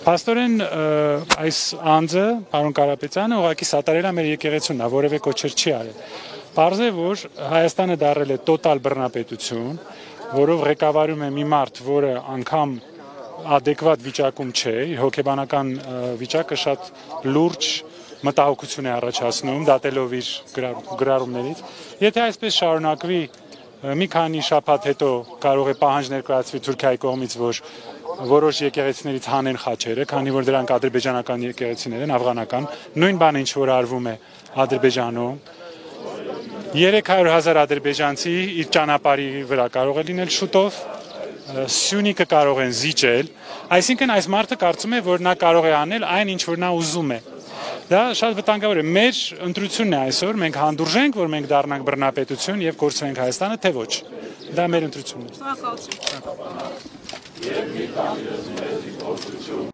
Փաստորեն այս անձը, պարոն Կարապետյանը, ուղղակի սատարել է մեր եկեղեցուն, նա որևէ կոչեր չի արել։ Պարզ է, որ Հայաստանը դարձել է տոտալ բռնապետություն, որով ղեկավարում է մի մարդ, որը անգամ adekvat վիճակում չէ, իր հոգեբանական վիճակը շատ լուրջ մտահոգություն է առաջացնում, դատելով իր գրառումներից։ Եթե այսպես շարունակվի, մի քանի շաբաթ հետո կարող է պահանջ ներկայացվի Թուրքիայի կողմից, որ որոշ եկեղեցիներից հանեն խաչերը, քանի որ դրանք ադրբեջանական եկեղեցիներ են, աֆղանական, նույն բանը ինչ որ արվում է Ադրբեջանում։ 300,000 ադրբեջանցի իր ճանապարհի վրա կարող է լինել շուտով, Սյունիքը կարող են զիջել, այսինքն այս մարդը կարծում է, որ նա կարող է անել այն, ինչ որ նա ուզում է։ Դա շատ վտանգավոր է։ Մեր ընտրությունն է այսօր, մենք հանդուրժենք, որ մենք դառնանք բռնապետություն եւ կորցնենք Հայաստանը, թե ոչ։ Դա մեր ընտրությունն է։ Շնորհակալություն։